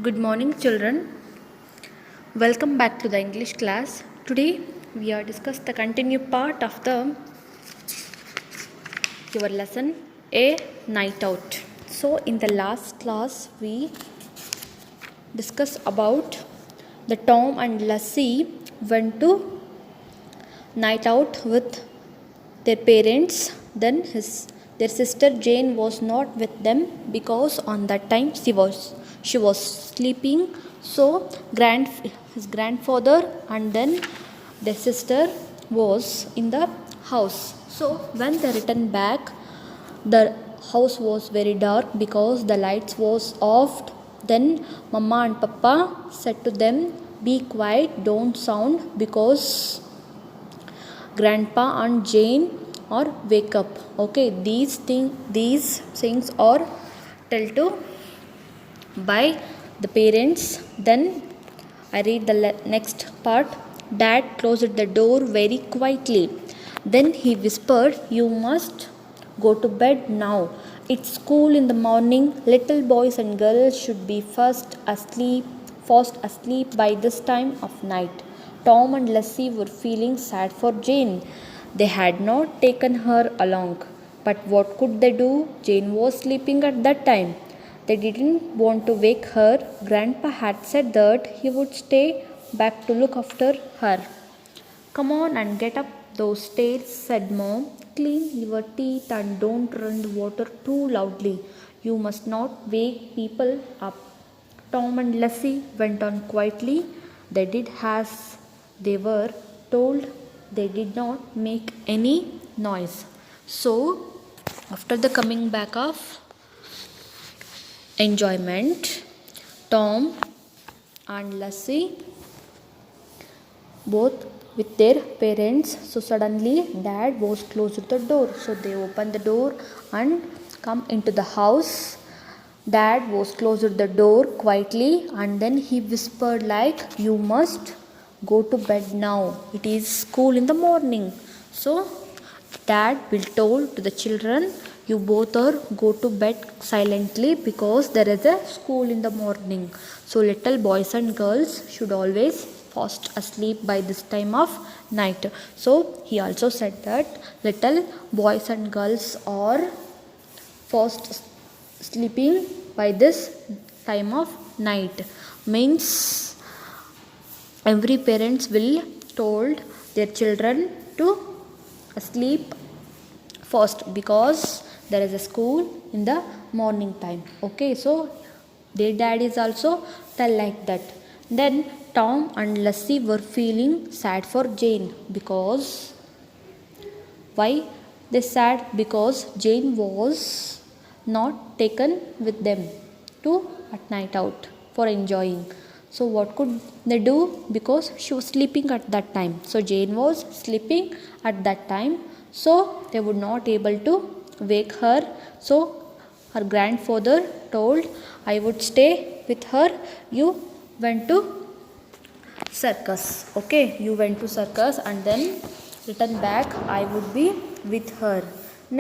Good morning, children. Welcome back to the English class. Today we are discuss the continued part of the your lesson A Night Out. So in the last class we discussed about the Tom and Lassie went to night out with their parents. Then their sister Jane was not with them because on that time she was sleeping. So his grandfather and then their sister was in the house. So when they returned back, the house was very dark because the lights was off. Then Mama and Papa said to them, "Be quiet, don't sound because Grandpa and Jane or wake up." Okay, these things are told to by the parents. Then I read the next part. Dad closed the door very quietly. Then he whispered, "You must go to bed now. It's school in the morning. Little boys and girls should be fast asleep by this time of night." Tom and Lassie were feeling sad for Jane. They had not taken her along. But what could they do? Jane was sleeping at that time. They didn't want to wake her. Grandpa had said that he would stay back to look after her. "Come on and get up those stairs," said Mom. "Clean your teeth and don't run the water too loudly. You must not wake people up." Tom and Lassie went on quietly. They did as they were told. They did not make any noise. So, after the coming back of enjoyment, Tom and Lassie both with their parents. So suddenly Dad was close to the door. So they opened the door and come into the house. Dad was close to the door quietly and then he whispered like, "You must go to bed now. It is school in the morning." So Dad will told to the children, "You both are go to bed silently because there is a school in the morning. So little boys and girls should always fast asleep by this time of night." So he also said that little boys and girls are fast sleeping by this time of night. Means every parents will told their children to sleep first because there is a school in the morning time. Okay, so their dad is also tell like that. Then Tom and Lassie were feeling sad for Jane because why they sad? Because Jane was not taken with them to at night out for enjoying. So what could they do? Because she was sleeping at that time. So Jane was sleeping at that time. So they would not able to wake her. So her grandfather told, "I would stay with her. You went to circus." Okay, you went to circus and then return back. I would be with her.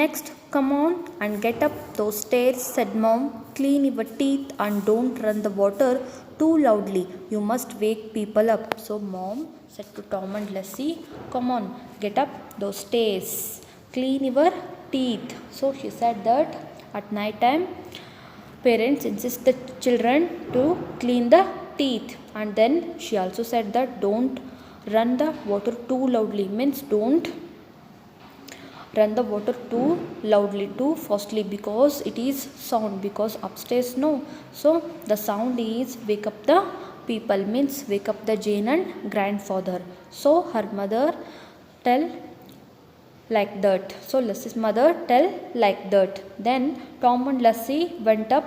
Next, "Come on and get up those stairs," said Mom. "Clean your teeth and don't run the water too loudly. You must wake people up." So Mom said to Tom and Lassie, "Come on, get up those stairs. Clean your teeth." So she said that at night time parents insist the children to clean the teeth. And then she also said that don't run the water too loudly. Means don't run the water too loudly, too fastly because it is sound, because upstairs no. So the sound is wake up the people, means wake up the Jane and grandfather. So her mother tell like that. So Lassie's mother tell like that. Then Tom and Lassie went up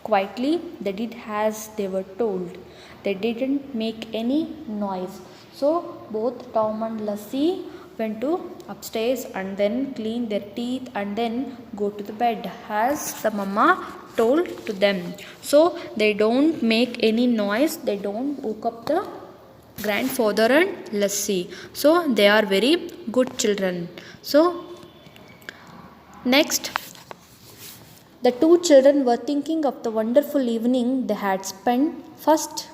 quietly. They did as they were told. They didn't make any noise. So both Tom and Lassie went to upstairs and then clean their teeth and then go to the bed as the mama told to them. So they don't make any noise. They don't woke up the grandfather and Lassie. So they are very good children. So next The two children were thinking of the wonderful evening they had spent. First,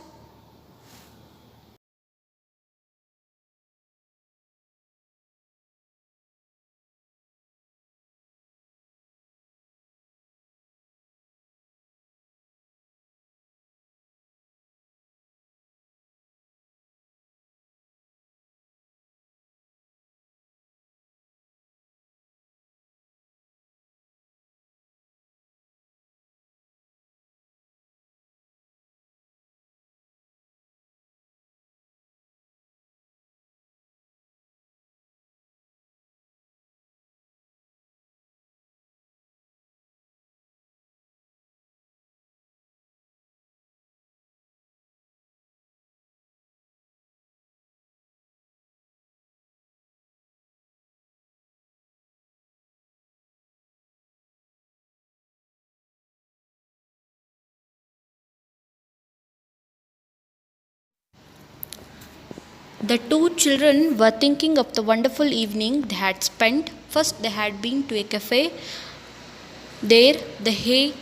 the two children were thinking of the wonderful evening they had spent. First, they had been to a cafe. There, they ate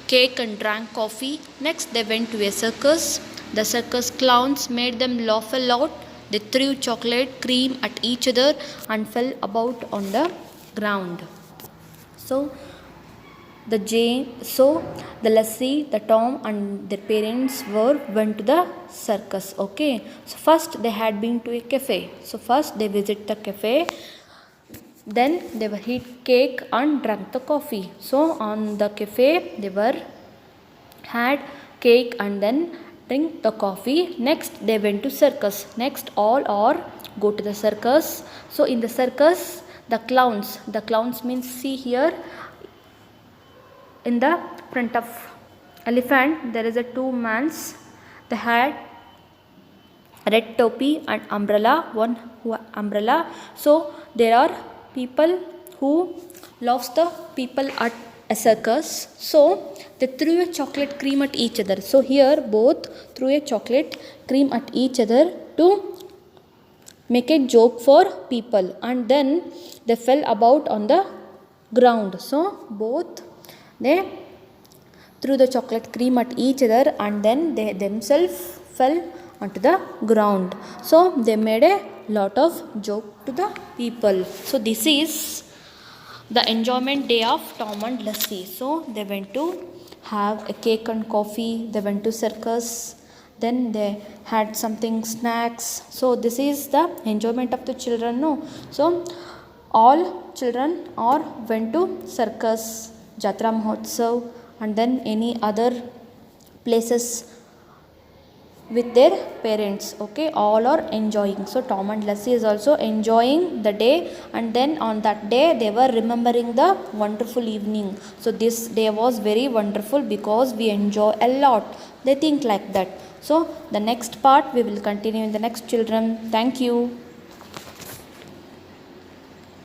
cake and drank coffee. Next, they went to a circus. The circus clowns made them laugh a lot. They threw chocolate cream at each other and fell about on the ground. So, the Lassie, the Tom, and their parents went to the circus. Okay. So first they had been to a cafe. So first they visit the cafe. Then they were eat cake and drank the coffee. So on the cafe they were had cake and then drink the coffee. Next they went to circus. Next all or go to the circus. So in the circus the clowns means see here in the front of elephant there is a two mans. They had red topi and umbrella. So there are people who loves the people at a circus. So they threw a chocolate cream at each other. So here both threw a chocolate cream at each other to make a joke for people, and then they fell about on the ground. So both they threw the chocolate cream at each other and then they themselves fell onto the ground. So they made a lot of joke to the people. So this is the enjoyment day of Tom and Lassie. So they went to have a cake and coffee. They went to circus. Then they had something snacks. So this is the enjoyment of the children. No, so all children or went to circus, Jatra Mahotsav, and then any other places with their parents. Okay, all are enjoying. So Tom and Lassie is also enjoying the day, and then on that day they were remembering the wonderful evening. So this day was very wonderful because we enjoy a lot. They think like that. So the next part we will continue in the next children. Thank you.